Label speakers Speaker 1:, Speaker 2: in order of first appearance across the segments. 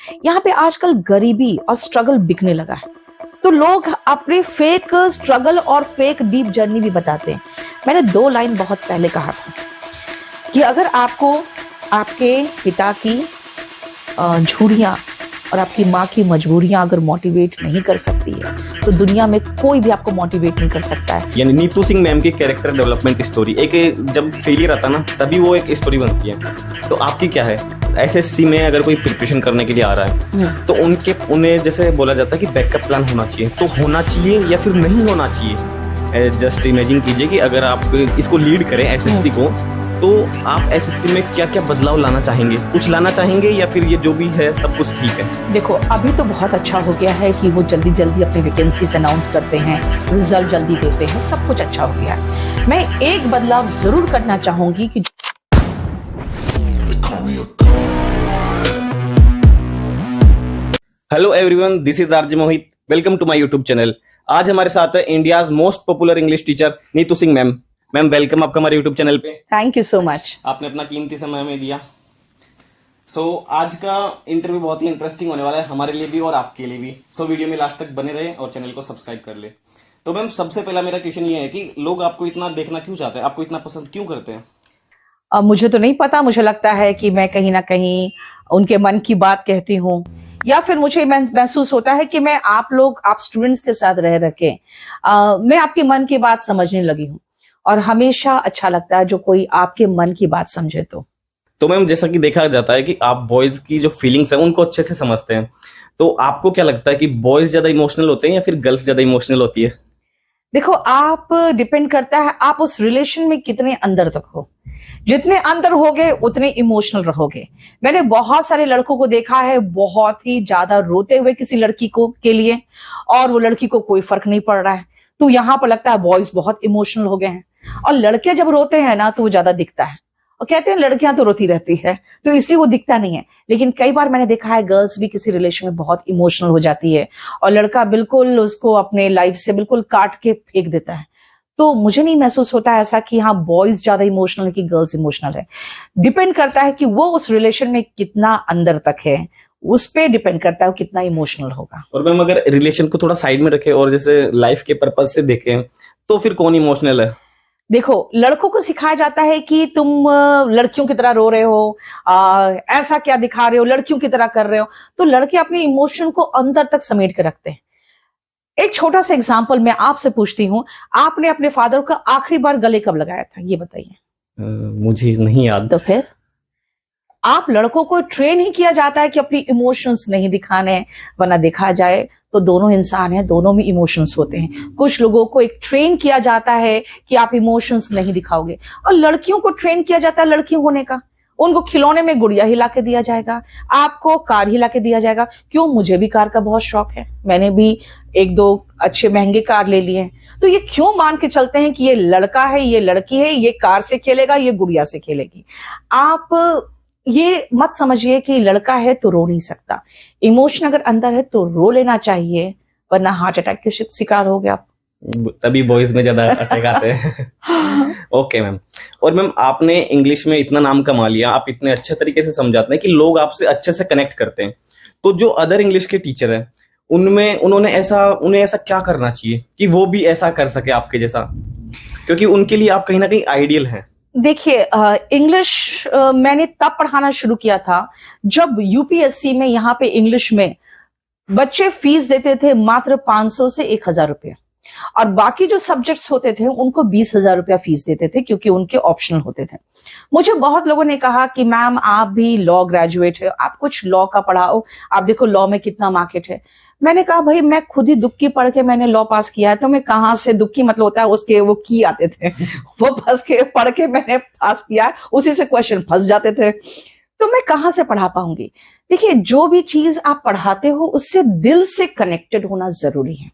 Speaker 1: यहाँ पे आजकल गरीबी और स्ट्रगल बिकने लगा है, तो लोग अपने फेक स्ट्रगल और फेक डीप जर्नी भी बताते हैं। मैंने 2 लाइन बहुत पहले कहा था कि अगर आपको आपके पिता की झूठियां और आपकी माँ की मजबूरियां अगर मोटिवेट नहीं कर सकती है, तो दुनिया में कोई भी आपको मोटिवेट नहीं कर सकता है।
Speaker 2: यानी नीतू सिंह मैम की कैरेक्टर डेवलपमेंट स्टोरी, एक जब फेलियर आता ना तभी वो एक स्टोरी बनती है। तो आपकी क्या है, एसएससी में अगर कोई प्रिपरेशन करने के लिए आ रहा है तो उन्हें जैसे बोला जाता है कि बैकअप प्लान होना चाहिए, तो होना चाहिए या फिर नहीं होना चाहिए? जस्ट इमेजिन कीजिए कि अगर आप इसको लीड करें एसएससी को, तो आप एसएससी में क्या क्या बदलाव लाना चाहेंगे? कुछ लाना चाहेंगे या फिर ये जो भी है सब कुछ ठीक है?
Speaker 1: देखो, अभी तो बहुत अच्छा हो गया है कि वो जल्दी जल्दी अपनी वैकेंसीज अनाउंस करते हैं, रिजल्ट जल्दी देते हैं, सब कुछ अच्छा हो गया है। मैं एक बदलाव जरूर करना चाहूंगी कि
Speaker 2: hello everyone, this is RJ Mohit. Welcome to my YouTube channel. आज हमारे साथ है India's most popular English teacher Neetu Singh ma'am. Ma'am welcome आपका हमारे यूट्यूब चैनल पे।
Speaker 1: थैंक यू सो मच,
Speaker 2: आपने अपना कीमती समय हमें दिया। आज का इंटरव्यू बहुत ही इंटरेस्टिंग होने वाला है हमारे लिए भी और आपके लिए भी। वीडियो में लास्ट तक बने रहे और चैनल को सब्सक्राइब कर ले। तो मैम सबसे पहला मेरा क्वेश्चन ये है कि लोग आपको इतना देखना क्यों चाहते हैं, आपको इतना पसंद क्यों करते हैं?
Speaker 1: मुझे तो नहीं पता, मुझे लगता है कि मैं कहीं ना कहीं उनके मन की बात कहती हूँ, या फिर मुझे महसूस होता है कि मैं आप स्टूडेंट्स के साथ रह रखे मैं आपके मन की बात समझने लगी हूँ, और हमेशा अच्छा लगता है जो कोई आपके मन की बात समझे। तो
Speaker 2: मैम जैसा कि देखा जाता है कि आप बॉयज की जो फीलिंग्स है उनको अच्छे से समझते हैं, तो आपको क्या लगता है कि बॉयज ज्यादा इमोशनल होते हैं या फिर गर्ल्स ज्यादा इमोशनल होती है?
Speaker 1: देखो, आप डिपेंड करता है आप उस रिलेशन में कितने अंदर तक हो। जितने अंदर होगे उतने इमोशनल रहोगे। मैंने बहुत सारे लड़कों को देखा है बहुत ही ज्यादा रोते हुए किसी लड़की को के लिए, और वो लड़की को कोई फर्क नहीं पड़ रहा है। तो यहां पर लगता है बॉयज बहुत इमोशनल हो गए हैं, और लड़के जब रोते हैं ना तो वो ज्यादा दिखता है। और कहते हैं लड़कियां तो रोती रहती है, तो इसलिए वो दिखता नहीं है। लेकिन कई बार मैंने देखा है गर्ल्स भी किसी रिलेशन में बहुत इमोशनल हो जाती है, और लड़का बिल्कुल उसको अपने लाइफ से बिल्कुल काट के फेंक देता है। तो मुझे नहीं महसूस होता ऐसा कि हाँ बॉयज ज्यादा इमोशनल है कि गर्ल्स इमोशनल है। डिपेंड करता है कि वो उस रिलेशन में कितना अंदर तक है, उस पे डिपेंड करता है वो कितना इमोशनल होगा।
Speaker 2: और मैम अगर रिलेशन को थोड़ा साइड में रखें और जैसे लाइफ के पर्पज से देखें, तो फिर कौन इमोशनल है?
Speaker 1: देखो, लड़कों को सिखाया जाता है कि तुम लड़कियों की तरह रो रहे हो, ऐसा क्या दिखा रहे हो, लड़कियों की तरह कर रहे हो। तो लड़के अपने इमोशन को अंदर तक समेट के रखते हैं। एक छोटा सा एग्जांपल मैं आपसे पूछती हूँ, आपने अपने फादर का आखिरी बार गले कब लगाया था, ये बताइए।
Speaker 2: मुझे नहीं याद।
Speaker 1: तो फिर आप लड़कों को ट्रेन ही किया जाता है कि अपनी इमोशंस नहीं दिखाने, वरना देखा जाए तो दोनों इंसान हैं, दोनों में इमोशंस होते हैं। कुछ लोगों को एक ट्रेन किया जाता है कि आप इमोशंस नहीं दिखाओगे, और लड़कियों को ट्रेन किया जाता है लड़की होने का। उनको खिलौने में गुड़िया हिला के दिया जाएगा, आपको कार हिला के दिया जाएगा। क्यों, मुझे भी कार का बहुत शौक है, मैंने भी 1-2 अच्छे महंगे कार ले लिए हैं। तो ये क्यों मान के चलते हैं कि ये लड़का है, ये लड़की है, ये कार से खेलेगा, ये गुड़िया से खेलेगी। आप ये मत समझिए कि लड़का है तो रो नहीं सकता। इमोशन अगर अंदर है तो रो लेना चाहिए, वरना हार्ट अटैक के शिकार हो गया आप।
Speaker 2: तभी बॉयज में ज्यादा अटैक आते हैं। Okay ma'am. और मैम आपने इंग्लिश में इतना नाम कमा लिया, आप इतने अच्छे तरीके से समझाते हैं कि लोग आपसे अच्छे से कनेक्ट करते हैं। तो जो अदर इंग्लिश के टीचर हैं उन्हें ऐसा क्या करना चाहिए कि वो भी ऐसा कर सके आपके जैसा, क्योंकि उनके लिए आप कहीं ना कहीं आइडियल हैं?
Speaker 1: देखिए, इंग्लिश मैंने तब पढ़ाना शुरू किया था जब यूपीएससी में यहाँ पे इंग्लिश में बच्चे फीस देते थे मात्र 500 से 1000 रुपये, और बाकी जो सब्जेक्ट्स होते थे उनको 20,000 रुपया फीस देते थे, क्योंकि उनके ऑप्शनल होते थे। मुझे बहुत लोगों ने कहा कि मैम आप भी लॉ ग्रेजुएट है, आप कुछ लॉ का पढ़ाओ, आप देखो लॉ में कितना मार्केट है। मैंने कहा भाई मैं खुद ही दुक्की पढ़ के मैंने लॉ पास किया है, तो मैं कहाँ से, दुक्की मतलब होता है उसके वो की आते थे वो पढ़ के मैंने पास किया, उसी से क्वेश्चन फंस जाते थे, तो मैं कहाँ से पढ़ा पाऊंगी। देखिए, जो भी चीज आप पढ़ाते हो उससे दिल से कनेक्टेड होना जरूरी है।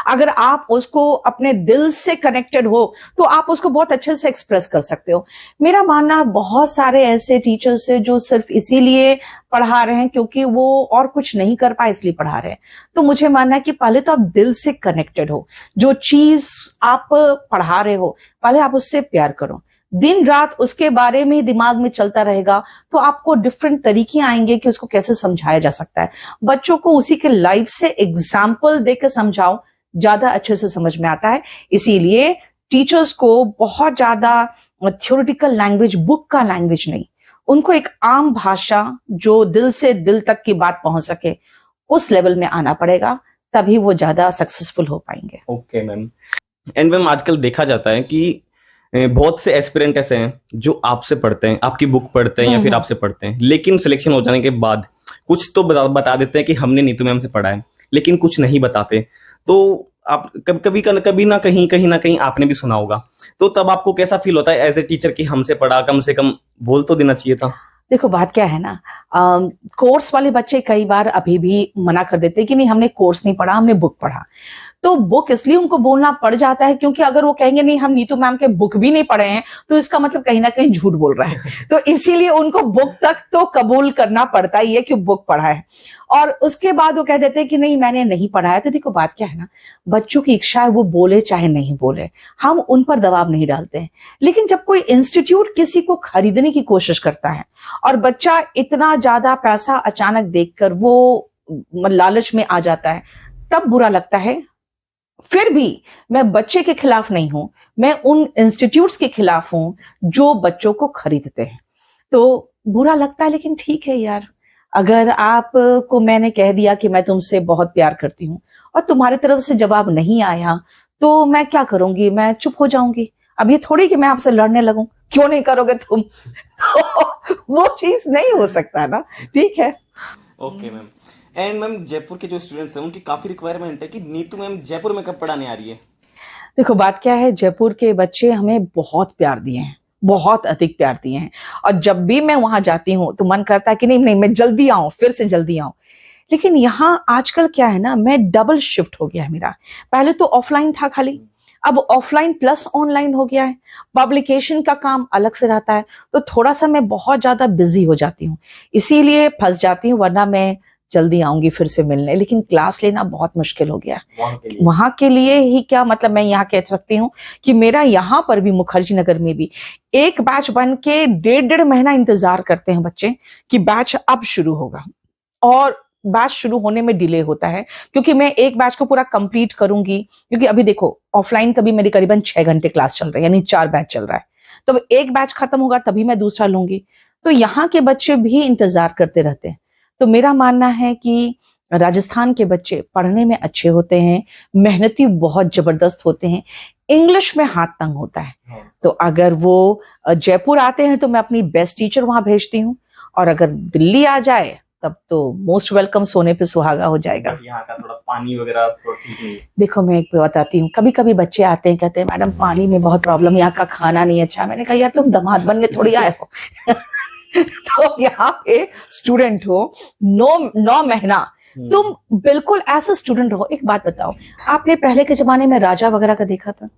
Speaker 1: अगर आप उसको अपने दिल से कनेक्टेड हो तो आप उसको बहुत अच्छे से एक्सप्रेस कर सकते हो। मेरा मानना बहुत सारे ऐसे टीचर्स हैं जो सिर्फ इसीलिए पढ़ा रहे हैं क्योंकि वो और कुछ नहीं कर पाए इसलिए पढ़ा रहे हैं। तो मुझे मानना है कि पहले तो आप दिल से कनेक्टेड हो, जो चीज आप पढ़ा रहे हो पहले आप उससे प्यार करो। दिन रात उसके बारे में दिमाग में चलता रहेगा, तो आपको डिफरेंट तरीके आएंगे कि उसको कैसे समझाया जा सकता है। बच्चों को उसी के लाइफ से एग्जाम्पल देकर समझाओ, ज्यादा अच्छे से समझ में आता है। इसीलिए टीचर्स को बहुत ज्यादा थ्योरेटिकल लैंग्वेज, बुक का लैंग्वेज नहीं, उनको एक आम भाषा जो दिल से दिल तक की बात पहुंच सके, उस लेवल में आना पड़ेगा, तभी वो ज्यादा सक्सेसफुल हो पाएंगे।
Speaker 2: Okay ma'am. एंड मैम आजकल देखा जाता है कि बहुत से एस्पिरेंट ऐसे हैं जो आपसे पढ़ते हैं, आपकी बुक पढ़ते हैं या फिर आपसे पढ़ते हैं, लेकिन सिलेक्शन हो जाने के बाद कुछ तो बता देते हैं कि हमने नीतू मैम से पढ़ा है, लेकिन कुछ नहीं बताते। तो आप कभी ना कहीं आपने भी सुना होगा, तो तब आपको कैसा फील होता है एज ए टीचर कि हमसे पढ़ा, कम से कम बोल तो देना चाहिए था?
Speaker 1: देखो बात क्या है ना, कोर्स वाले बच्चे कई बार अभी भी मना कर देते हैं कि नहीं हमने कोर्स नहीं पढ़ा, हमने बुक पढ़ा। तो बुक इसलिए उनको बोलना पड़ जाता है क्योंकि अगर वो कहेंगे नहीं हम नीतू मैम के बुक भी नहीं पढ़े हैं, तो इसका मतलब कहीं ना कहीं झूठ बोल रहा है। तो इसीलिए उनको बुक तक तो कबूल करना पड़ता ही है कि बुक पढ़ा है, और उसके बाद वो कह देते हैं कि नहीं मैंने नहीं पढ़ा है। तो देखो बात क्या है ना, बच्चों की इच्छा है वो बोले चाहे नहीं बोले, हम उन पर दबाव नहीं डालते हैं। लेकिन जब कोई इंस्टीट्यूट किसी को खरीदने की कोशिश करता है और बच्चा इतना ज्यादा पैसा अचानक देखकर वो लालच में आ जाता है, तब बुरा लगता है। फिर भी मैं बच्चे के खिलाफ नहीं हूं, मैं उन इंस्टीट्यूट्स के खिलाफ हूं जो बच्चों को खरीदते हैं। तो बुरा लगता है, लेकिन ठीक है यार, अगर आपको मैंने कह दिया कि मैं तुमसे बहुत प्यार करती हूं और तुम्हारी तरफ से जवाब नहीं आया, तो मैं क्या करूंगी, मैं चुप हो जाऊंगी। अब ये थोड़ी कि मैं आपसे लड़ने लगूं, क्यों नहीं करोगे तुम? तो वो चीज नहीं हो सकता ना, ठीक है।
Speaker 2: Okay ma'am. And ma'am Jaipur के जो स्टूडेंट्स हैं उनकी काफी रिक्वायरमेंट है कि नीतू मैम जयपुर में कब पढ़ाने आ रही है?
Speaker 1: देखो बात क्या है, जयपुर के बच्चे हमें बहुत प्यार दिए हैं, बहुत अधिक प्यार दिए हैं, और जब भी मैं वहां जाती हूँ तो मन करता है कि नहीं नहीं मैं जल्दी आऊं, फिर से जल्दी आऊं। लेकिन यहाँ आजकल क्या है ना, मैं डबल शिफ्ट हो गया है मेरा। पहले तो ऑफलाइन था खाली, अब ऑफलाइन प्लस ऑनलाइन हो गया है। पब्लिकेशन का काम अलग से रहता है, तो थोड़ा सा मैं बहुत ज्यादा बिजी हो जाती हूँ, इसीलिए फंस जाती हूँ। वरना मैं जल्दी आऊंगी फिर से मिलने, लेकिन क्लास लेना बहुत मुश्किल हो गया। वहां के लिए ही क्या मतलब, मैं यहाँ कह सकती हूँ कि मेरा यहाँ पर भी मुखर्जी नगर में भी एक बैच बन के 1.5 महीना इंतजार करते हैं बच्चे कि बैच अब शुरू होगा, और बैच शुरू होने में डिले होता है क्योंकि मैं एक बैच को पूरा कंप्लीट करूंगी। क्योंकि अभी देखो ऑफलाइन कभी मेरी करीबन 6 घंटे क्लास चल रही है, यानी 4 बैच चल रहा है, तो एक बैच खत्म होगा तभी मैं दूसरा लूंगी। तो यहाँ के बच्चे भी इंतजार करते रहते हैं। तो मेरा मानना है कि राजस्थान के बच्चे पढ़ने में अच्छे होते हैं, मेहनती बहुत जबरदस्त होते हैं, इंग्लिश में हाथ तंग होता है। तो अगर वो जयपुर आते हैं तो मैं अपनी बेस्ट टीचर वहां भेजती हूँ, और अगर दिल्ली आ जाए तब तो मोस्ट वेलकम, सोने पे सुहागा हो जाएगा।
Speaker 2: यहाँ का थोड़ा पानी वगैरह तो ठीक नहीं।
Speaker 1: देखो मैं एक बताती हूँ, कभी कभी बच्चे आते हैं कहते हैं मैडम पानी में बहुत प्रॉब्लम, यहाँ का खाना नहीं अच्छा। मैंने कहा यार तुम दामाद बन के थोड़ी आए हो तो यहाँ पे स्टूडेंट हो 9 महीना, तुम बिल्कुल ऐसा स्टूडेंट रहो। एक बात बताओ, आपने पहले के जमाने में राजा वगैरह का देखा था?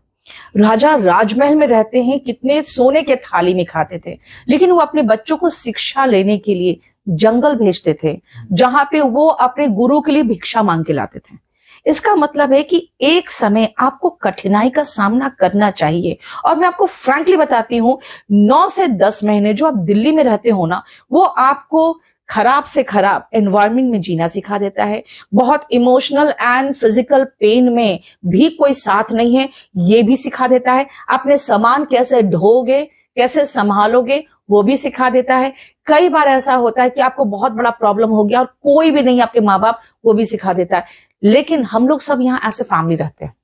Speaker 1: राजा राजमहल में रहते हैं, कितने सोने के थाली में खाते थे, लेकिन वो अपने बच्चों को शिक्षा लेने के लिए जंगल भेजते थे, जहां पे वो अपने गुरु के लिए भिक्षा मांग के लाते थे। इसका मतलब है कि एक समय आपको कठिनाई का सामना करना चाहिए। और मैं आपको फ्रैंकली बताती हूँ, 9 से 10 महीने जो आप दिल्ली में रहते हो ना, वो आपको खराब से खराब एनवायरनमेंट में जीना सिखा देता है। बहुत इमोशनल एंड फिजिकल पेन में भी कोई साथ नहीं है, ये भी सिखा देता है। अपने सामान कैसे ढोगे, कैसे संभालोगे, वो भी सिखा देता है। कई बार ऐसा होता है कि आपको बहुत बड़ा प्रॉब्लम हो गया और कोई भी नहीं आपके माँ बाप, वो भी सिखा देता है। लेकिन हम लोग सब यहाँ ऐसे फैमिली रहते हैं।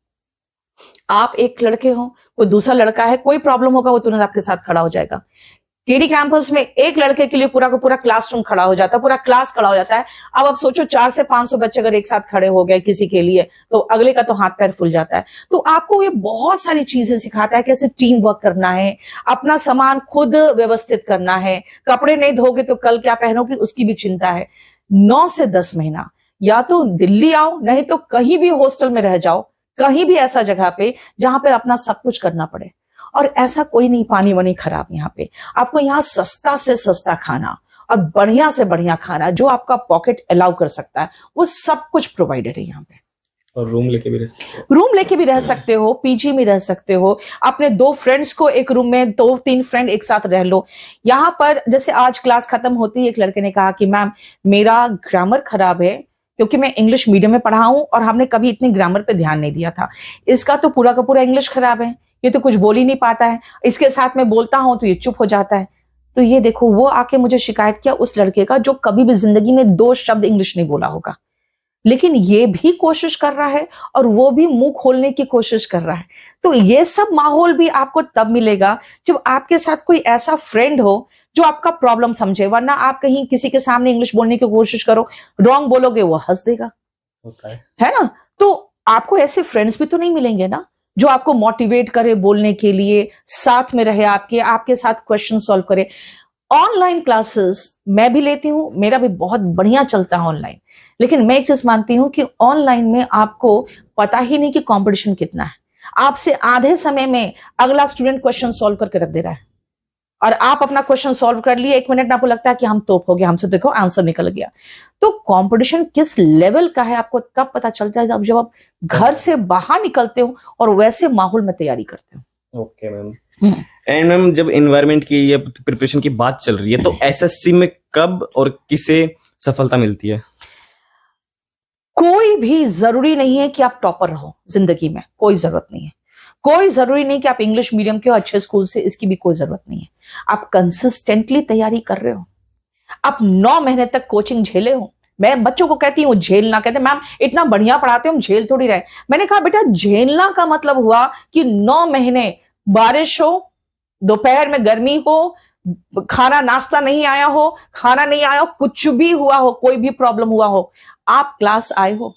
Speaker 1: आप एक लड़के हो, कोई दूसरा लड़का है, कोई प्रॉब्लम होगा वो तुरंत आपके साथ खड़ा हो जाएगा। केडी कैंपस में एक लड़के के लिए पूरा का पूरा क्लासरूम खड़ा हो जाता है, पूरा क्लास खड़ा हो जाता है। अब आप सोचो 400 से 500 बच्चे अगर एक साथ खड़े हो गए किसी के लिए, तो अगले का तो हाथ पैर फूल जाता है। तो आपको ये बहुत सारी चीजें सिखाता है, कैसे टीम वर्क करना है, अपना सामान खुद व्यवस्थित करना है, कपड़े नहीं धोगे तो कल क्या पहनोगे उसकी भी चिंता है। 9 से 10 महीना या तो दिल्ली आओ, नहीं तो कहीं भी हॉस्टल में रह जाओ, कहीं भी ऐसा जगह पे जहां पर अपना सब कुछ करना पड़े। और ऐसा कोई नहीं पानी वानी खराब यहाँ पे, आपको यहाँ सस्ता से सस्ता खाना और बढ़िया से बढ़िया खाना जो आपका पॉकेट अलाउ कर सकता है, वो सब कुछ प्रोवाइडेड है यहाँ पे।
Speaker 2: और रूम लेके भी रह सकते हो।
Speaker 1: रूम लेके भी रह सकते हो, पीजी में रह सकते हो, अपने 2 फ्रेंड्स को एक रूम में 2-3 फ्रेंड एक साथ रह लो। यहाँ पर जैसे आज क्लास खत्म होती है, एक लड़के ने कहा कि मैम मेरा ग्रामर खराब है क्योंकि मैं इंग्लिश मीडियम में पढ़ा हूं और हमने कभी इतनी ग्रामर पे ध्यान नहीं दिया था। इसका तो पूरा का पूरा इंग्लिश खराब है, ये तो कुछ बोल ही नहीं पाता है, इसके साथ मैं बोलता हूं तो ये चुप हो जाता है। तो ये देखो, वो आके मुझे शिकायत किया उस लड़के का जो कभी भी जिंदगी में 2 शब्द इंग्लिश नहीं बोला होगा, लेकिन ये भी कोशिश कर रहा है और वो भी मुंह खोलने की कोशिश कर रहा है। तो ये सब माहौल भी आपको तब मिलेगा जब आपके साथ कोई ऐसा फ्रेंड हो जो आपका प्रॉब्लम समझे, वरना आप कहीं किसी के सामने इंग्लिश बोलने की कोशिश करो, रॉन्ग बोलोगे, वो हंस देगा,
Speaker 2: होता
Speaker 1: है ना। तो आपको ऐसे फ्रेंड्स भी तो नहीं मिलेंगे ना जो आपको मोटिवेट करे बोलने के लिए, साथ में रहे, आपके साथ क्वेश्चन सॉल्व करे। ऑनलाइन क्लासेस मैं भी लेती हूं, मेरा भी बहुत बढ़िया चलता है ऑनलाइन, लेकिन मैं एक चीज मानती हूं कि ऑनलाइन में आपको पता ही नहीं कि कंपटीशन कितना है। आपसे आधे समय में अगला स्टूडेंट क्वेश्चन सॉल्व करके रख दे रहा है और आप अपना क्वेश्चन सॉल्व कर लिए, 1 मिनट में आपको लगता है कि हम तोप हो गए, हमसे देखो आंसर निकल गया। तो कंपटीशन किस लेवल का है आपको तब पता चलता है जब आप घर से बाहर निकलते हो और वैसे माहौल में तैयारी करते हो।
Speaker 2: Okay ma'am. एंड मैम, जब एनवायरनमेंट की या प्रिपरेशन की बात चल रही है तो एसएससी में कब और किसे सफलता मिलती है?
Speaker 1: कोई भी जरूरी नहीं है कि आप टॉपर रहो जिंदगी में, कोई जरूरत नहीं है। कोई जरूरी नहीं कि आप इंग्लिश मीडियम के हो, अच्छे स्कूल से, इसकी भी कोई जरूरत नहीं है। आप कंसिस्टेंटली तैयारी कर रहे हो, आप 9 महीने तक कोचिंग झेले हो। मैं बच्चों को कहती हूँ झेलना, कहते मैम इतना बढ़िया पढ़ाते हो, हम झेल थोड़ी रहे। मैंने कहा बेटा, झेलना का मतलब हुआ कि 9 महीने बारिश हो, दोपहर में गर्मी हो, खाना नाश्ता नहीं आया हो, खाना नहीं आया हो, कुछ भी हुआ हो, कोई भी प्रॉब्लम हुआ हो, आप क्लास आए हो।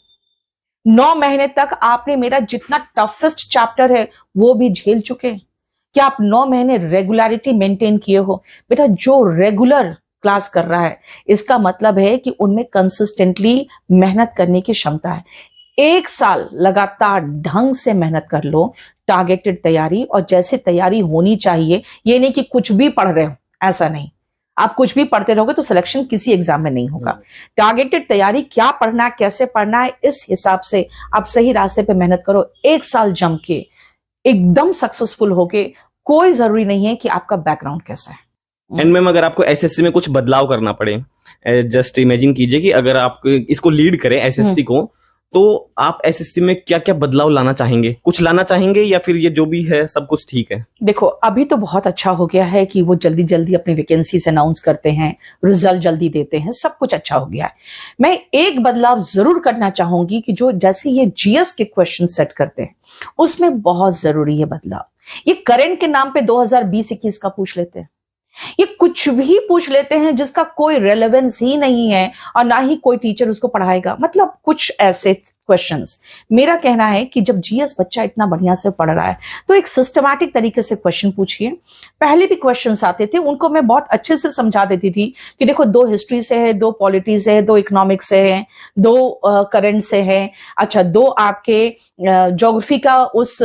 Speaker 1: 9 महीने तक आपने मेरा जितना टफेस्ट चैप्टर है वो भी झेल चुके। क्या आप 9 महीने रेगुलरिटी मेंटेन किए हो? बेटा, जो रेगुलर क्लास कर रहा है इसका मतलब है कि उनमें कंसिस्टेंटली मेहनत करने की क्षमता है। 1 साल लगातार ढंग से मेहनत कर लो, टारगेटेड तैयारी, और जैसे तैयारी होनी चाहिए। ये नहीं कि कुछ भी पढ़ रहे हो, ऐसा नहीं। आप कुछ भी पढ़ते रहोगे तो सिलेक्शन किसी एग्जाम में नहीं होगा। टारगेटेड तैयारी, क्या पढ़ना है, कैसे पढ़ना है, इस हिसाब से आप सही रास्ते पे मेहनत करो। 1 साल जम के एकदम सक्सेसफुल होके, कोई जरूरी नहीं है कि आपका बैकग्राउंड कैसा है।
Speaker 2: एंड मैम, अगर आपको एसएससी में कुछ बदलाव करना पड़े, जस्ट इमेजिन कीजिए कि अगर आप इसको लीड करें एसएससी को, तो आप एसएससी में क्या क्या बदलाव लाना चाहेंगे? कुछ लाना चाहेंगे या फिर ये जो भी है सब कुछ ठीक है?
Speaker 1: देखो, अभी तो बहुत अच्छा हो गया है कि वो जल्दी जल्दी अपनी वैकेंसीज अनाउंस करते हैं, रिजल्ट जल्दी देते हैं, सब कुछ अच्छा हो गया है। मैं एक बदलाव जरूर करना चाहूंगी कि जो जैसे ये जीएस के क्वेश्चन सेट करते हैं उसमें बहुत जरूरी है बदलाव। ये करंट के नाम पे 2020-21 का पूछ लेते हैं, ये कुछ भी पूछ लेते हैं जिसका कोई रेलेवेंस ही नहीं है और ना ही कोई टीचर उसको पढ़ाएगा। मतलब कुछ ऐसे क्वेश्चंस। मेरा कहना है कि जब जीएस बच्चा इतना बढ़िया से पढ़ रहा है तो एक सिस्टमैटिक तरीके से क्वेश्चन पूछिए। पहले भी क्वेश्चंस आते थे, उनको मैं बहुत अच्छे से समझा देती थी कि देखो 2 हिस्ट्री से है, 2 पॉलिटी से है, 2 इकोनॉमिक्स से है, 2 करंट से है, अच्छा 2 आपके ज्योग्राफी का उस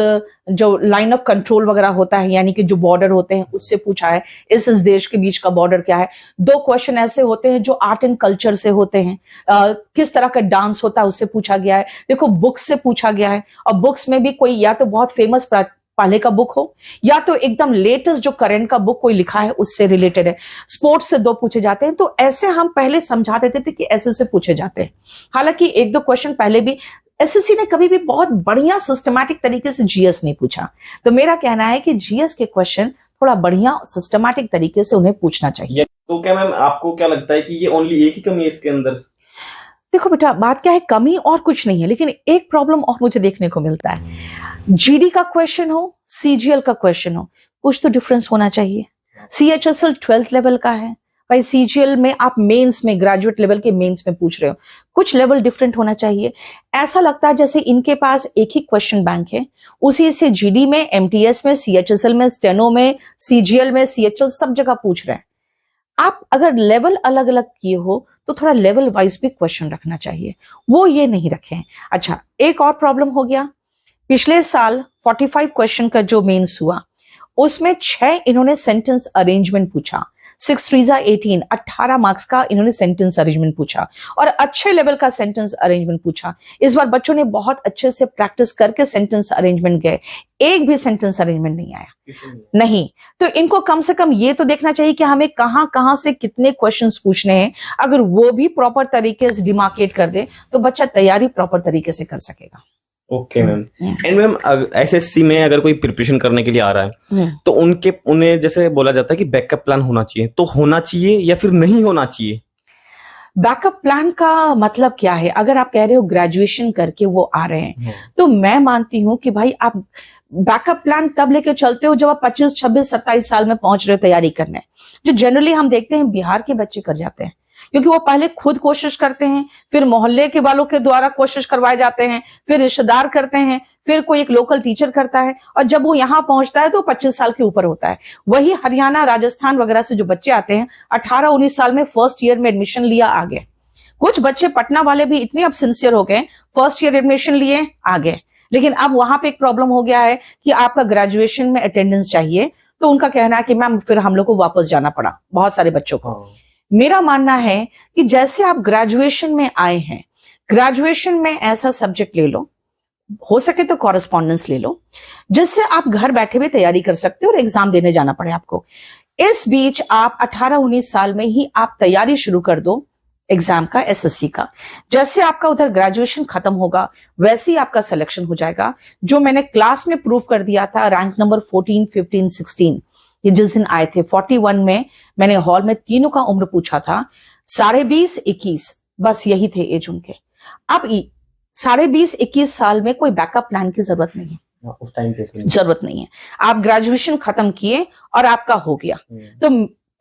Speaker 1: जो लाइन ऑफ कंट्रोल वगैरह होता है, यानी कि जो बॉर्डर होते हैं उससे पूछा है, इस देश के बीच का बॉर्डर क्या है। 2 क्वेश्चन ऐसे होते हैं जो आर्ट एंड कल्चर से होते हैं, किस तरह का डांस होता है उससे पूछा गया है। देखो, बुक्स से पूछा गया है, और बुक्स में भी कोई या तो बहुत फेमस पहले का बुक हो या तो एकदम लेटेस्ट जो करंट का बुक कोई लिखा है उससे रिलेटेड है। स्पोर्ट्स से 2 पूछे जाते हैं। तो ऐसे हम पहले समझा देते थे कि ऐसे से पूछे जाते हैं। हालांकि 1-2 क्वेश्चन पहले भी एसएससी ने कभी भी बहुत बढ़िया सिस्टमैटिक तरीके से जीएस नहीं पूछा। तो मेरा कहना है कि जीएस के क्वेश्चन थोड़ा बढ़िया सिस्टमैटिक तरीके से उन्हें पूछना चाहिए।
Speaker 2: तो क्या मैम, आपको क्या लगता है कि ये ओनली एक ही कमी है इसके अंदर?
Speaker 1: देखो बेटा, बात क्या है, कमी और कुछ नहीं है, लेकिन एक प्रॉब्लम और मुझे देखने को मिलता है। जीडी का क्वेश्चन हो, सीजीएल का क्वेश्चन हो, कुछ तो डिफरेंस होना चाहिए। सीएचएसएल 12th लेवल का है भाई, सीजीएल में आप मेंस में, ग्रेजुएट लेवल के मेंस में पूछ रहे हो, कुछ लेवल डिफरेंट होना चाहिए। ऐसा लगता है जैसे इनके पास एक ही क्वेश्चन बैंक है, उसी से जीडी में, एमटीएस में, सीएचएसएल में, स्टेनो में, सीजीएल में, सीएचएल सब जगह पूछ रहे हैं। आप अगर लेवल अलग अलग किए हो तो थोड़ा लेवल वाइज भी क्वेश्चन रखना चाहिए, वो ये नहीं रखे हैं। अच्छा, एक और प्रॉब्लम हो गया, पिछले साल 45 क्वेश्चन का जो मेंस हुआ उसमें 6 इन्होंने सेंटेंस अरेंजमेंट पूछा, 6 3 18, 18 मार्क्स का इन्होंने सेंटेंस अरेंजमेंट पूछा और अच्छे लेवल का सेंटेंस अरेंजमेंट पूछा। इस बार बच्चों ने बहुत अच्छे से प्रैक्टिस करके सेंटेंस अरेंजमेंट गए, एक भी सेंटेंस अरेंजमेंट नहीं आया, नहीं। तो इनको कम से कम ये तो देखना चाहिए कि हमें कहां कहां से कितने क्वेश्चंस पूछने हैं। अगर वो भी प्रॉपर तरीके से डिमार्केट कर दे तो बच्चा तैयारी प्रॉपर तरीके से कर सकेगा।
Speaker 2: Okay ma'am. And ma'am SSC में अगर कोई प्रिपरेशन करने के लिए आ रहा है तो उन्हें जैसे बोला जाता है कि बैकअप प्लान होना चाहिए, तो होना चाहिए या फिर नहीं होना चाहिए?
Speaker 1: बैकअप प्लान का मतलब क्या है? अगर आप कह रहे हो ग्रेजुएशन करके वो आ रहे हैं तो मैं मानती हूं कि भाई आप बैकअप प्लान तब लेके चलते हो जब आप 25, 26, 27 साल में पहुंच रहे हो तैयारी करने। जो जनरली हम देखते हैं बिहार के बच्चे कर जाते हैं, क्योंकि वो पहले खुद कोशिश करते हैं, फिर मोहल्ले के वालों के द्वारा कोशिश करवाए जाते हैं, फिर रिश्तेदार करते हैं, फिर कोई एक लोकल टीचर करता है, और जब वो यहां पहुंचता है तो 25 साल के ऊपर होता है। वही हरियाणा, राजस्थान वगैरह से जो बच्चे आते हैं 18-19 साल में फर्स्ट ईयर में एडमिशन लिया आ गए। कुछ बच्चे पटना वाले भी इतने अब सिंसियर हो गए, फर्स्ट ईयर एडमिशन लिए आ गए। लेकिन अब वहां पे एक प्रॉब्लम हो गया है कि आपका ग्रेजुएशन में अटेंडेंस चाहिए, तो उनका कहना है कि मैम फिर हम लोग को वापस जाना पड़ा, बहुत सारे बच्चों को। मेरा मानना है कि जैसे आप ग्रेजुएशन में आए हैं, ग्रेजुएशन में ऐसा सब्जेक्ट ले लो, हो सके तो कॉरेस्पॉन्डेंस ले लो, जिससे आप घर बैठे भी तैयारी कर सकते हो और एग्जाम देने जाना पड़े आपको। इस बीच आप 18-19 साल में ही आप तैयारी शुरू कर दो एग्जाम का, एसएससी का। जैसे आपका उधर ग्रेजुएशन खत्म होगा वैसे ही आपका सिलेक्शन हो जाएगा। जो मैंने क्लास में प्रूव कर दिया था, रैंक नंबर 14, 15, 16, ये जिस दिन आए थे 41 में, मैंने हॉल में तीनों का उम्र पूछा था, 20.5, 21, बस यही थे एज उनके। अब 20.5, 21 साल में कोई बैकअप प्लान की जरूरत नहीं है,
Speaker 2: उस टाइम पे
Speaker 1: जरूरत नहीं है। आप ग्रेजुएशन खत्म किए और आपका हो गया, तो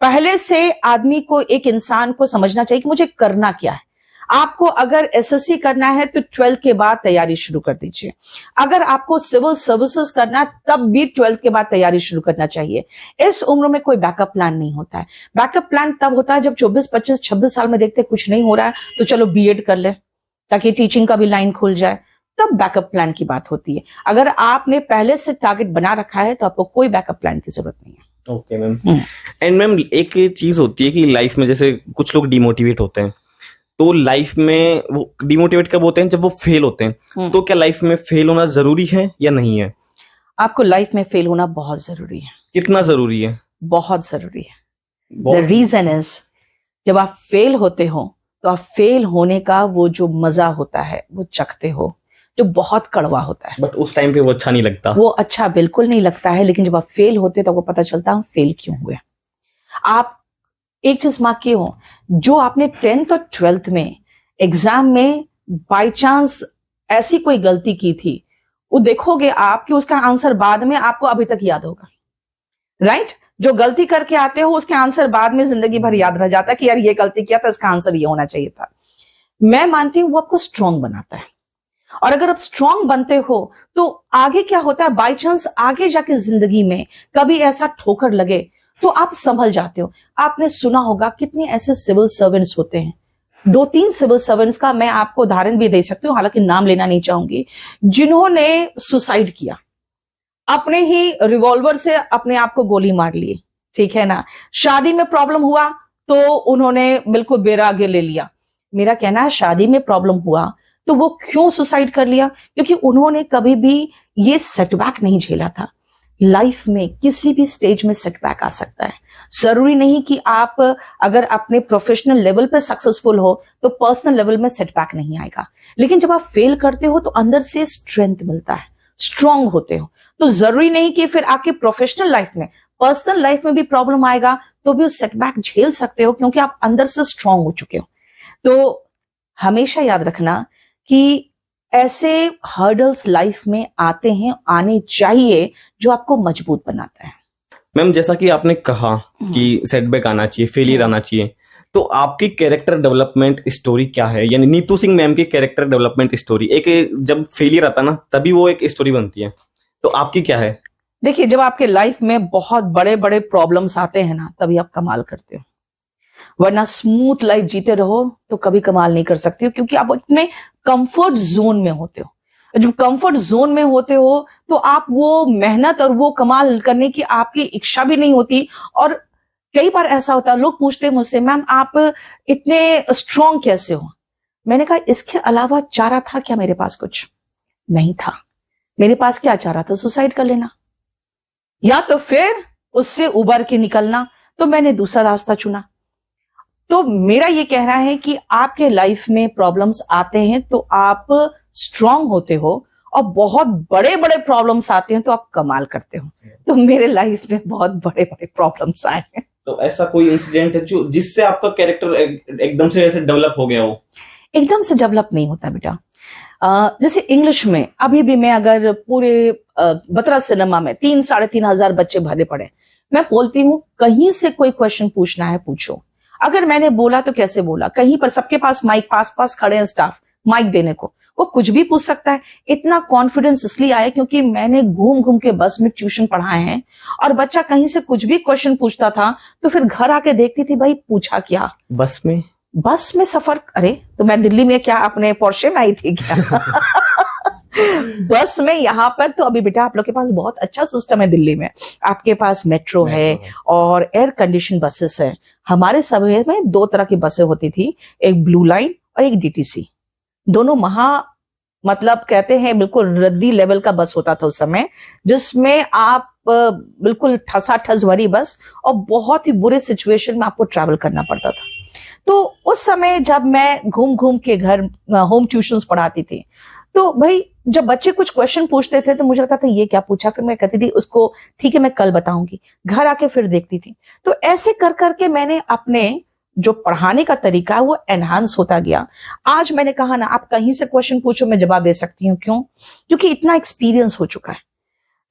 Speaker 1: पहले से आदमी को, एक इंसान को समझना चाहिए कि मुझे करना क्या है। आपको अगर एसएससी करना है तो 12th के बाद तैयारी शुरू कर दीजिए। अगर आपको सिविल सर्विसेज करना है तब भी 12th के बाद तैयारी शुरू करना चाहिए। इस उम्र में कोई बैकअप प्लान नहीं होता है। बैकअप प्लान तब होता है जब 24, 25, 26 साल में देखते कुछ नहीं हो रहा है तो चलो बीएड कर ले ताकि टीचिंग का भी लाइन खुल जाए, तब बैकअप प्लान की बात होती है। अगर आपने पहले से टारगेट बना रखा है तो आपको कोई बैकअप प्लान की जरूरत नहीं है।
Speaker 2: Okay ma'am. एंड मैम एक चीज होती है कि लाइफ में जैसे कुछ लोग डिमोटिवेट होते हैं, तो लाइफ में वो डिमोटिवेट कब होते हैं? जब वो फेल होते हैं। तो क्या लाइफ में फेल होना जरूरी है या नहीं है?
Speaker 1: आपको लाइफ में फेल होना बहुत जरूरी है।
Speaker 2: कितना जरूरी है?
Speaker 1: बहुत जरूरी है। द रीजन इज, जब आप फेल होते हो तो आप फेल होने का वो जो मजा होता है वो चखते हो, जो बहुत कड़वा होता है।
Speaker 2: बट उस टाइम पे वो अच्छा नहीं लगता।
Speaker 1: वो अच्छा बिल्कुल नहीं लगता है, लेकिन जब आप फेल होते तो आपको पता चलता है हम फेल क्यों हुए। आप एक चीज मार्क किए हो, जो आपने 10th और 12th में एग्जाम में बाय चांस ऐसी कोई गलती की थी, वो देखोगे आप कि उसका आंसर बाद में आपको अभी तक याद होगा, राइट? जो गलती करके आते हो उसके आंसर बाद में जिंदगी भर याद रह जाता है कि यार ये गलती किया था, इसका आंसर ये होना चाहिए था। मैं मानती हूं वो आपको स्ट्रांग बनाता है, और अगर आप स्ट्रांग बनते हो तो आगे क्या होता है, बाय चांस आगे जाके जिंदगी में कभी ऐसा ठोकर लगे तो आप संभल जाते हो। आपने सुना होगा कितने ऐसे सिविल सर्वेंट्स होते हैं, 2-3 सिविल सर्वेंट्स का मैं आपको उदाहरण भी दे सकती हूँ, हालांकि नाम लेना नहीं चाहूंगी, जिन्होंने सुसाइड किया, अपने ही रिवॉल्वर से अपने आप को गोली मार ली, ठीक है ना। शादी में प्रॉब्लम हुआ तो उन्होंने बिल्कुल बेरागे ले लिया। मेरा कहना है शादी में प्रॉब्लम हुआ तो वो क्यों सुसाइड कर लिया? क्योंकि उन्होंने कभी भी ये सेटबैक नहीं झेला था। लाइफ में किसी भी स्टेज में सेटबैक आ सकता है। जरूरी नहीं कि आप अगर अपने प्रोफेशनल लेवल पे सक्सेसफुल हो तो पर्सनल लेवल में सेटबैक नहीं आएगा, लेकिन जब आप फेल करते हो तो अंदर से स्ट्रेंथ मिलता है, स्ट्रांग होते हो। तो जरूरी नहीं कि फिर आपके प्रोफेशनल लाइफ में, पर्सनल लाइफ में भी प्रॉब्लम आएगा तो भी उस सेटबैक झेल सकते हो, क्योंकि आप अंदर से स्ट्रांग हो चुके हो। तो हमेशा याद रखना कि ऐसे हर्डल्स लाइफ में आते हैं, आने चाहिए, जो आपको मजबूत बनाता है।
Speaker 2: मैम जैसा कि आपने कहा कि सेटबैक आना चाहिए, फेलियर आना चाहिए, तो आपकी कैरेक्टर डेवलपमेंट स्टोरी क्या है? यानी नीतू सिंह मैम की कैरेक्टर डेवलपमेंट स्टोरी, एक जब फेलियर आता ना तभी वो एक स्टोरी बनती है, तो आपकी क्या है?
Speaker 1: देखिए, जब आपके लाइफ में बहुत बड़े बड़े प्रॉब्लम्स आते हैं ना, तभी आप कमाल करते हो, वरना स्मूथ लाइफ जीते रहो तो कभी कमाल नहीं कर सकते हो, क्योंकि आप इतने कंफर्ट जोन में होते हो। जब कंफर्ट जोन में होते हो तो आप वो मेहनत और वो कमाल करने की आपकी इच्छा भी नहीं होती, और कई बार ऐसा होता है, लोग पूछते हैं मुझसे, मैम आप इतने स्ट्रांग कैसे हो? मैंने कहा इसके अलावा चारा था क्या मेरे पास? कुछ नहीं था। मेरे पास क्या चारा था? सुसाइड कर लेना, या तो फिर उससे उबर के निकलना। तो मैंने दूसरा रास्ता चुना। तो मेरा ये कहना है कि आपके लाइफ में प्रॉब्लम्स आते हैं तो आप स्ट्रांग होते हो, और बहुत बड़े बड़े प्रॉब्लम्स आते हैं तो आप कमाल करते हो। तो मेरे लाइफ में बहुत बड़े बड़े प्रॉब्लम्स आए हैं।
Speaker 2: तो ऐसा कोई इंसिडेंट है जो जिससे आपका कैरेक्टर एकदम से ऐसे डेवलप हो गया हो?
Speaker 1: एकदम से डेवलप नहीं होता बेटा। जैसे इंग्लिश में अभी भी मैं अगर पूरे बतरा सिनेमा में 3-3,500 बच्चे भरे पड़े, मैं बोलती हूँ कहीं से कोई क्वेश्चन पूछना है पूछो। अगर मैंने बोला तो कैसे बोला, कहीं पर सबके पास माइक पास पास खड़े हैं स्टाफ माइक देने को, वो कुछ भी पूछ सकता है। इतना कॉन्फिडेंस इसलिए आया क्योंकि मैंने घूम घूम के बस में ट्यूशन पढ़ाए हैं, और बच्चा कहीं से कुछ भी क्वेश्चन पूछता था तो फिर घर आके देखती थी भाई पूछा क्या। बस में सफर, अरे तो मैं दिल्ली में क्या अपने पोर्शे में आई थी क्या? बस में यहाँ पर तो अभी बेटा आप लोग के पास बहुत अच्छा सिस्टम है दिल्ली में, आपके पास मेट्रो है और एयर कंडीशन बसेस है। हमारे समय में 2 तरह की बसें होती थी, एक ब्लू लाइन और एक डीटीसी। दोनों मतलब कहते हैं बिल्कुल रद्दी लेवल का बस होता था उस समय, जिसमें आप बिल्कुल ठसाठस भरी बस, और बहुत ही बुरे सिचुएशन में आपको ट्रैवल करना पड़ता था। तो उस समय जब मैं घूम घूम के घर होम ट्यूशंस पढ़ाती थी, तो भाई जब बच्चे कुछ क्वेश्चन पूछते थे तो मुझे लगता था ये क्या पूछा, फिर मैं कहती थी उसको ठीक है मैं कल बताऊंगी, घर आके फिर देखती थी। तो ऐसे कर करके मैंने अपने जो पढ़ाने का तरीका है वो एनहांस होता गया। आज मैंने कहा ना, आप कहीं से क्वेश्चन पूछो मैं जवाब दे सकती हूँ। क्यों? क्योंकि इतना एक्सपीरियंस हो चुका है।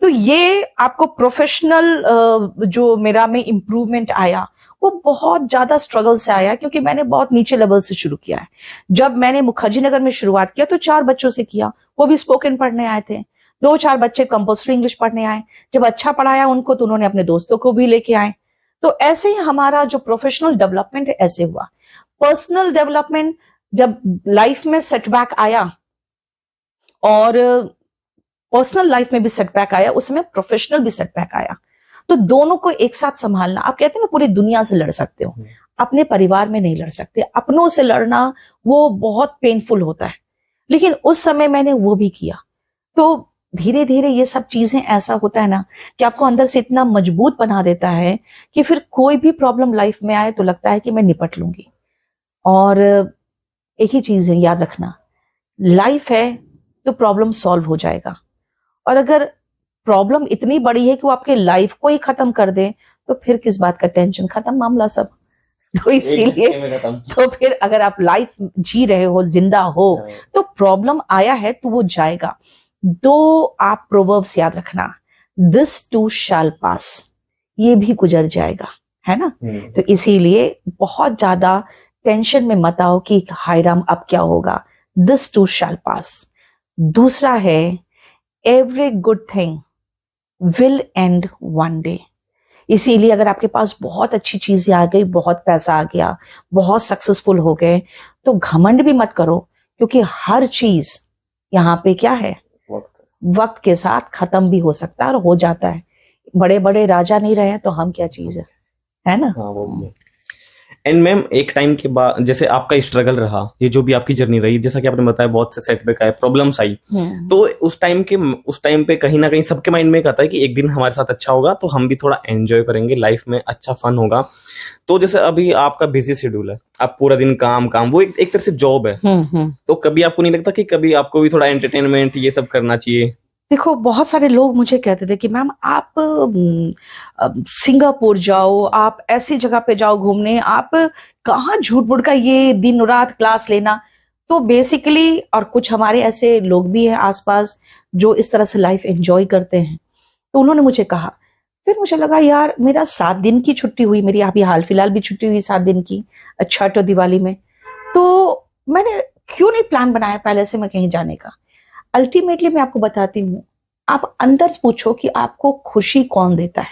Speaker 1: तो ये आपको प्रोफेशनल जो मेरा में इंप्रूवमेंट आया वो बहुत ज्यादा स्ट्रगल से आया, क्योंकि मैंने बहुत नीचे लेवल से शुरू किया है। जब मैंने मुखर्जी नगर में शुरुआत किया तो 4 बच्चों से किया, वो भी स्पोकन पढ़ने आए थे। 2-4 बच्चे कंपल्सरी इंग्लिश पढ़ने आए। जब अच्छा पढ़ाया उनको तो उन्होंने अपने दोस्तों को भी लेके आए। तो ऐसे ही हमारा जो प्रोफेशनल डेवलपमेंट है ऐसे हुआ। पर्सनल डेवलपमेंट, जब लाइफ में सेटबैक आया और पर्सनल लाइफ में भी सेटबैक आया, उसमें प्रोफेशनल भी सेटबैक आया, तो दोनों को एक साथ संभालना। आप कहते हैं ना पूरी दुनिया से लड़ सकते हो, अपने परिवार में नहीं लड़ सकते। अपनों से लड़ना वो बहुत पेनफुल होता है, लेकिन उस समय मैंने वो भी किया। तो धीरे धीरे ये सब चीजें ऐसा होता है ना कि आपको अंदर से इतना मजबूत बना देता है कि फिर कोई भी प्रॉब्लम लाइफ में आए तो लगता है कि मैं निपट लूंगी। और एक ही चीज है, याद रखना, लाइफ है तो प्रॉब्लम सॉल्व हो जाएगा, और अगर प्रॉब्लम इतनी बड़ी है कि वो आपके लाइफ को ही खत्म कर दे तो फिर किस बात का टेंशन, खत्म मामला सब। तो इसीलिए तो फिर अगर आप लाइफ जी रहे हो, जिंदा हो, तो प्रॉब्लम आया है तो वो जाएगा। 2 आप प्रोवर्ब्स याद रखना, दिस टू शैल पास, ये भी गुजर जाएगा, है ना। तो इसीलिए बहुत ज्यादा टेंशन में मत आओ कि हाय राम अब क्या होगा, दिस टू शैल पास। दूसरा है every good thing will and one day. इसीलिए अगर आपके पास बहुत अच्छी चीजें आ गई, बहुत पैसा आ गया, बहुत सक्सेसफुल हो गए, तो घमंड भी मत करो, क्योंकि हर चीज यहाँ पे क्या है, वक्त के साथ खत्म भी हो सकता है और हो जाता है। बड़े बड़े राजा नहीं रहे तो हम क्या चीज है ना।
Speaker 2: हाँ, वो एंड मैम एक टाइम के बाद जैसे आपका स्ट्रगल रहा, ये जो भी आपकी जर्नी रही, जैसा कि आपने बताया बहुत से सेटबैक आए, प्रॉब्लम्स आई, तो उस टाइम पे कहीं ना कहीं सबके माइंड में एक आता है कि एक दिन हमारे साथ अच्छा होगा तो हम भी थोड़ा एंजॉय करेंगे, लाइफ में अच्छा फन होगा। तो जैसे अभी आपका बिजी शेड्यूल है, आप पूरा दिन काम, वो एक तरह से जॉब है, तो कभी आपको नहीं लगता कि कभी आपको भी थोड़ा एंटरटेनमेंट ये सब करना चाहिए?
Speaker 1: देखो, बहुत सारे लोग मुझे कहते थे कि मैम आप सिंगापुर जाओ, आप ऐसी जगह पे जाओ घूमने, आप कहाँ झूठ मूठ का ये दिन रात क्लास लेना। तो बेसिकली, और कुछ हमारे ऐसे लोग भी हैं आसपास जो इस तरह से लाइफ एंजॉय करते हैं, तो उन्होंने मुझे कहा। फिर मुझे लगा यार, मेरा 7 दिन की छुट्टी हुई, मेरी अभी हाल फिलहाल भी छुट्टी हुई 7 दिन की, छठ और दिवाली में, तो मैंने क्यों नहीं प्लान बनाया पहले से मैं कहीं जाने का। अल्टीमेटली मैं आपको बताती हूँ, आप अंदर पूछो कि आपको खुशी कौन देता है,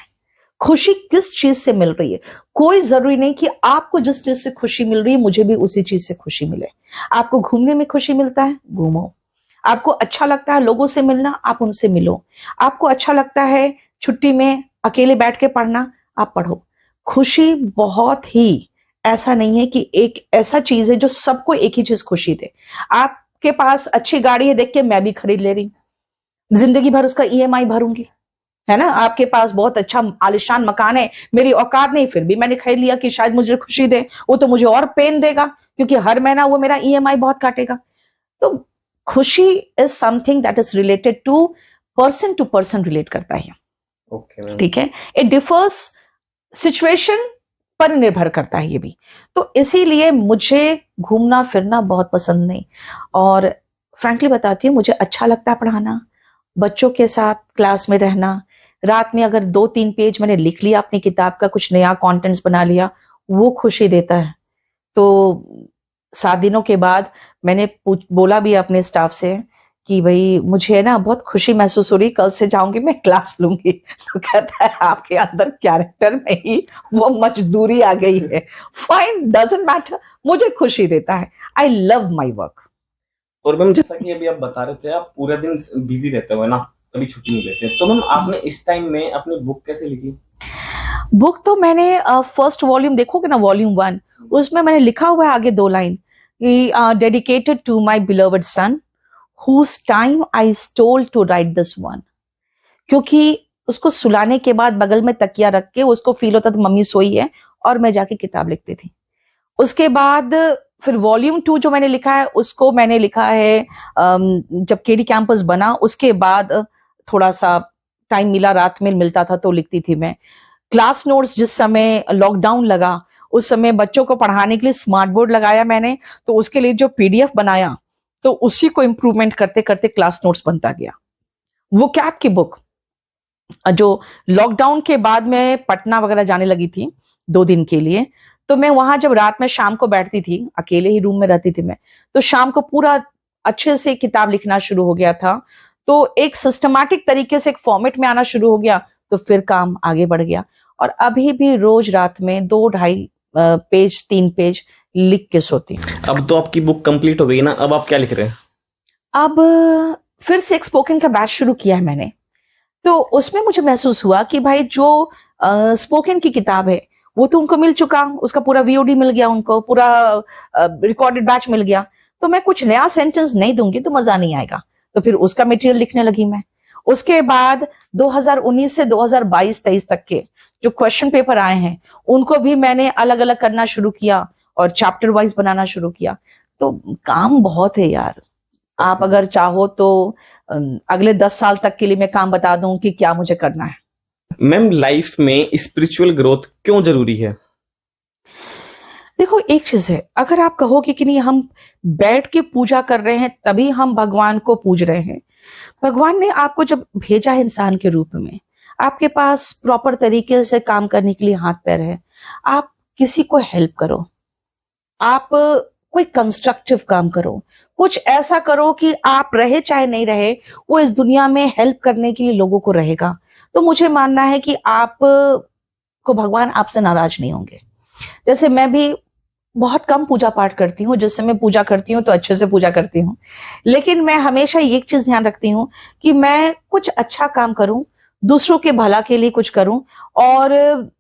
Speaker 1: खुशी किस चीज से मिल रही है। कोई जरूरी नहीं कि आपको जिस चीज से खुशी मिल रही है मुझे भी उसी चीज से खुशी मिले। आपको घूमने में खुशी मिलता है, घूमो। आपको अच्छा लगता है लोगों से मिलना, आप उनसे मिलो। आपको अच्छा लगता है छुट्टी में अकेले बैठ के पढ़ना, आप पढ़ो। खुशी बहुत ही ऐसा नहीं है कि एक ऐसा चीज है जो सबको एक ही चीज खुशी दे। आपके पास अच्छी गाड़ी है देख के मैं भी खरीद ले रही हूं, जिंदगी भर उसका ईएमआई भरूंगी, है ना। आपके पास बहुत अच्छा आलिशान मकान है, मेरी औकात नहीं, फिर भी मैंने खरीद लिया कि शायद मुझे खुशी दे, वो तो मुझे और पेन देगा क्योंकि हर महीना वो मेरा ईएमआई बहुत काटेगा। तो खुशी is something that is related to person relate करता है।
Speaker 2: ओके,
Speaker 1: ठीक है, इट डिफर्स सिचुएशन पर निर्भर करता है ये भी। तो इसीलिए मुझे घूमना फिरना बहुत पसंद नहीं, और फ्रैंकली बताती हूँ मुझे अच्छा लगता है पढ़ाना, बच्चों के साथ क्लास में रहना। रात में अगर 2-3 पेज मैंने लिख लिया अपनी किताब का, कुछ नया कंटेंट्स बना लिया, वो खुशी देता है। तो 7 दिनों के बाद मैंने बोला भी अपने स्टाफ से कि भाई मुझे ना बहुत खुशी महसूस हो रही, कल से जाऊंगी मैं क्लास लूंगी। तो कहता है आपके अंदर कैरेक्टर में ही वो मजदूरी आ गई है। फाइन, डजंट मैटर, मुझे खुशी देता है। I love my work.
Speaker 2: और मैम जैसा कि अभी आप बता रहे थे आप पूरा दिन बिजी रहते हो ना, कभी छुट्टी नहीं लेते, तो मैम आपने इस टाइम में अपनी बुक कैसे लिखी?
Speaker 1: बुक तो मैंने फर्स्ट वॉल्यूम देखोगे ना, वॉल्यूम 1, उसमें मैंने लिखा हुआ है आगे 2 line, dedicated to my beloved son whose time I stole to write this one। क्योंकि उसको सुलाने के बाद बगल में तकिया रख के उसको फील होता था मम्मी सोई है, और मैं जाके किताब लिखती थी। उसके बाद फिर वॉल्यूम 2 जो मैंने लिखा है उसको मैंने लिखा है जब केडी कैंपस बना उसके बाद थोड़ा सा टाइम मिला, रात में मिलता था तो लिखती थी मैं। क्लास नोट्स जिस समय लॉकडाउन लगा उस समय बच्चों को पढ़ाने के लिए स्मार्ट बोर्ड लगाया मैंने, तो उसके लिए जो पीडीएफ बनाया तो उसी को इंप्रूवमेंट करते करते क्लास नोट्स बनता गया। वो कैप की बुक जो लॉकडाउन के बाद में पटना वगैरह जाने लगी थी 2 दिन के लिए, तो मैं वहां जब रात में शाम को बैठती थी, अकेले ही रूम में रहती थी मैं, तो शाम को पूरा अच्छे से किताब लिखना शुरू हो गया था। तो एक सिस्टमैटिक तरीके से एक फॉर्मेट में आना शुरू हो गया, तो फिर काम आगे बढ़ गया। और अभी भी रोज रात में 2-2.5 पेज 3 पेज लिख के सोती।
Speaker 2: अब तो आपकी बुक कंप्लीट हो गई ना, अब आप क्या लिख रहे हैं?
Speaker 1: अब फिर से एक स्पोकन का बैच शुरू किया है मैंने, तो उसमें मुझे महसूस हुआ कि भाई जो स्पोकन की किताब है वो तो उनको मिल चुका, उसका पूरा वीओडी मिल गया, उनको पूरा रिकॉर्डेड बैच मिल गया, तो मैं कुछ नया सेंटेंस नहीं दूंगी तो मजा नहीं आएगा। तो फिर उसका मटेरियल लिखने लगी मैं। उसके बाद 2019 से 2022-23 तक के जो क्वेश्चन पेपर आए हैं उनको भी मैंने अलग अलग करना शुरू किया और चैप्टर वाइज बनाना शुरू किया। तो काम बहुत है यार, आप अगर चाहो तो अगले 10 साल तक के लिए मैं काम बता दूं कि क्या मुझे करना है।
Speaker 2: मैम लाइफ में स्पिरिचुअल ग्रोथ क्यों जरूरी है?
Speaker 1: देखो एक चीज है, अगर आप कहोगे कि नहीं हम बैठ के पूजा कर रहे हैं तभी हम भगवान को पूज रहे हैं, भगवान ने आपको जब भेजा है इंसान के रूप में, आपके पास प्रॉपर तरीके से काम करने के लिए हाथ पैर है, आप किसी को हेल्प करो, आप कोई कंस्ट्रक्टिव काम करो, कुछ ऐसा करो कि आप रहे चाहे नहीं रहे वो इस दुनिया में हेल्प करने के लिए लोगों को रहेगा। तो मुझे मानना है कि आप को भगवान आपसे नाराज नहीं होंगे। जैसे मैं भी बहुत कम पूजा पाठ करती हूँ, जिस समय पूजा करती हूँ तो अच्छे से पूजा करती हूँ, लेकिन मैं हमेशा एक चीज ध्यान रखती हूँ कि मैं कुछ अच्छा काम करूं, दूसरों के भला के लिए कुछ करूं, और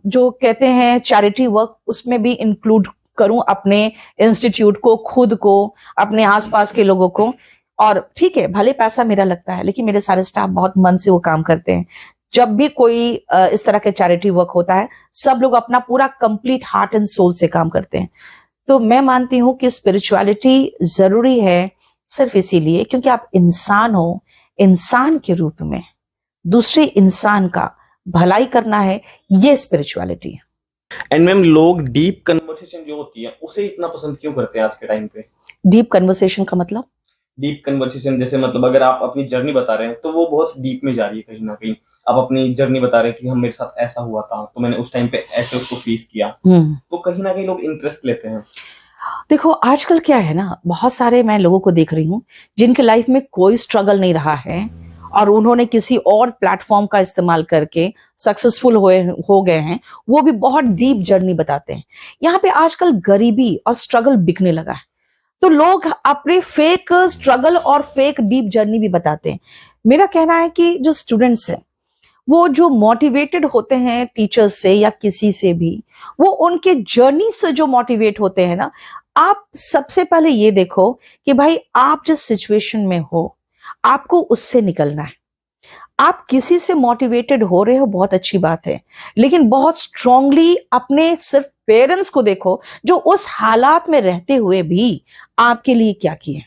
Speaker 1: जो कहते हैं चैरिटी वर्क उसमें भी इंक्लूड करूं अपने इंस्टीट्यूट को, खुद को, अपने आसपास के लोगों को। और ठीक है भले पैसा मेरा लगता है, लेकिन मेरे सारे स्टाफ बहुत मन से वो काम करते हैं। जब भी कोई इस तरह के चैरिटी वर्क होता है सब लोग अपना पूरा कंप्लीट हार्ट एंड सोल से काम करते हैं। तो मैं मानती हूं कि स्पिरिचुअलिटी जरूरी है सिर्फ इसीलिए क्योंकि आप इंसान हो, इंसान के रूप में दूसरे इंसान का भलाई करना है, ये स्पिरिचुअलिटी है।
Speaker 2: एंड मैम लोग डीप कन्वर्सेशन जो होती है उसे इतना पसंद क्यों करते हैं आज के टाइम पे?
Speaker 1: डीप कन्वर्सेशन का मतलब?
Speaker 2: डीप कन्वर्सेशन जैसे मतलब अगर आप अपनी जर्नी बता रहे हैं तो वो बहुत डीप में जा रही है, कहीं ना कहीं आप अपनी जर्नी बता रहे हैं कि हम मेरे साथ ऐसा हुआ था तो मैंने उस टाइम पे ऐसे उसको फेस किया, तो कहीं ना कहीं लोग इंटरेस्ट लेते हैं।
Speaker 1: देखो आजकल क्या है ना, बहुत सारे मैं लोगों को देख रही हूँ जिनके लाइफ में कोई स्ट्रगल नहीं रहा है और उन्होंने किसी और प्लेटफॉर्म का इस्तेमाल करके सक्सेसफुल हो गए हैं, वो भी बहुत डीप जर्नी बताते हैं। यहाँ पे आजकल गरीबी और स्ट्रगल बिकने लगा है, तो लोग अपने फेक स्ट्रगल और फेक डीप जर्नी भी बताते हैं। मेरा कहना है कि जो स्टूडेंट्स हैं वो जो मोटिवेटेड होते हैं टीचर्स से या किसी से भी, वो उनके जर्नी से जो मोटिवेट होते हैं ना, आप सबसे पहले ये देखो कि भाई आप जिस सिचुएशन में हो आपको उससे निकलना है। आप किसी से मोटिवेटेड हो रहे हो, बहुत अच्छी बात है, लेकिन बहुत स्ट्रांगली अपने सिर्फ पेरेंट्स को देखो जो उस हालात में रहते हुए भी आपके लिए क्या किए।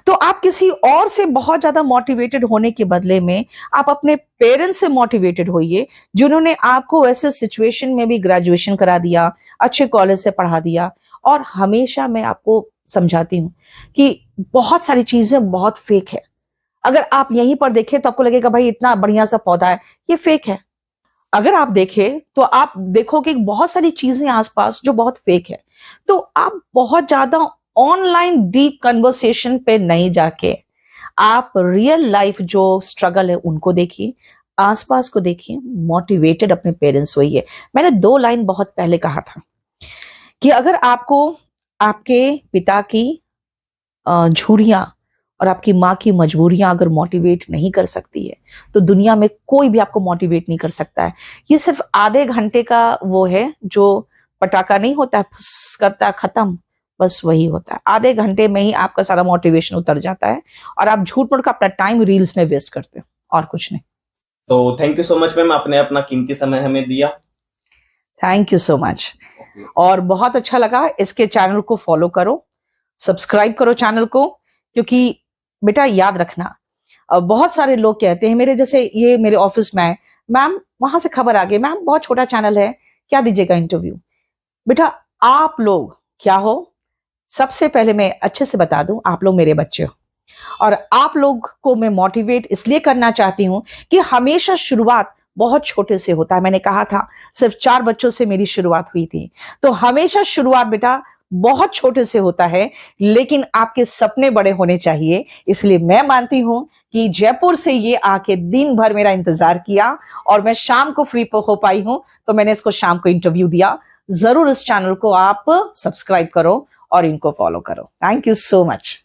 Speaker 1: तो आप किसी और से बहुत ज्यादा मोटिवेटेड होने के बदले में आप अपने पेरेंट्स से मोटिवेटेड होइए, जिन्होंने आपको ऐसे सिचुएशन में भी ग्रेजुएशन करा दिया, अच्छे कॉलेज से पढ़ा दिया। और हमेशा मैं आपको समझाती हूं कि बहुत सारी चीजें बहुत फेक है। अगर आप यहीं पर देखें तो आपको लगेगा भाई इतना बढ़िया सा पौधा है, ये फेक है। अगर आप देखें तो आप देखोगे बहुत सारी चीजें आसपास जो बहुत फेक है। तो आप बहुत ज्यादा ऑनलाइन डीप कन्वर्सेशन पे नहीं जाके आप रियल लाइफ जो स्ट्रगल है उनको देखिए, आसपास को देखिए, मोटिवेटेड अपने पेरेंट्स होइए। मैंने 2 लाइन बहुत पहले कहा था कि अगर आपको आपके पिता की झूठियां और आपकी माँ की मजबूरियां अगर मोटिवेट नहीं कर सकती है तो दुनिया में कोई भी आपको मोटिवेट नहीं कर सकता है। ये सिर्फ आधे घंटे का वो है जो पटाखा नहीं होता है, फुस करता खत्म, बस वही होता है। आधे घंटे में ही आपका सारा मोटिवेशन उतर जाता है और आप झूठ मूठ का अपना टाइम रील्स में वेस्ट करते हो और कुछ नहीं।
Speaker 2: तो thank you so much ma'am, आपने अपना कीमती समय हमें दिया।
Speaker 1: Thank you so much. और बहुत अच्छा लगा। इसके चैनल को फॉलो करो, सब्सक्राइब करो चैनल को, क्योंकि बेटा याद रखना, बहुत सारे लोग कहते हैं मेरे जैसे, ये मेरे ऑफिस में मैम वहां से खबर आ गई, मैम बहुत छोटा चैनल है, क्या दीजिएगा इंटरव्यू। बेटा आप लोग क्या हो, सबसे पहले मैं अच्छे से बता दूं, आप लोग मेरे बच्चे हो और आप लोग को मैं मोटिवेट इसलिए करना चाहती हूं कि हमेशा शुरुआत बहुत छोटे से होता है। मैंने कहा था सिर्फ 4 बच्चों से मेरी शुरुआत हुई थी। तो हमेशा शुरुआत बेटा बहुत छोटे से होता है, लेकिन आपके सपने बड़े होने चाहिए। इसलिए मैं मानती हूं कि जयपुर से ये आके दिन भर मेरा इंतजार किया और मैं शाम को फ्री हो पाई हूं, तो मैंने इसको शाम को इंटरव्यू दिया। जरूर इस चैनल को आप सब्सक्राइब करो और इनको फॉलो करो। Thank you so much.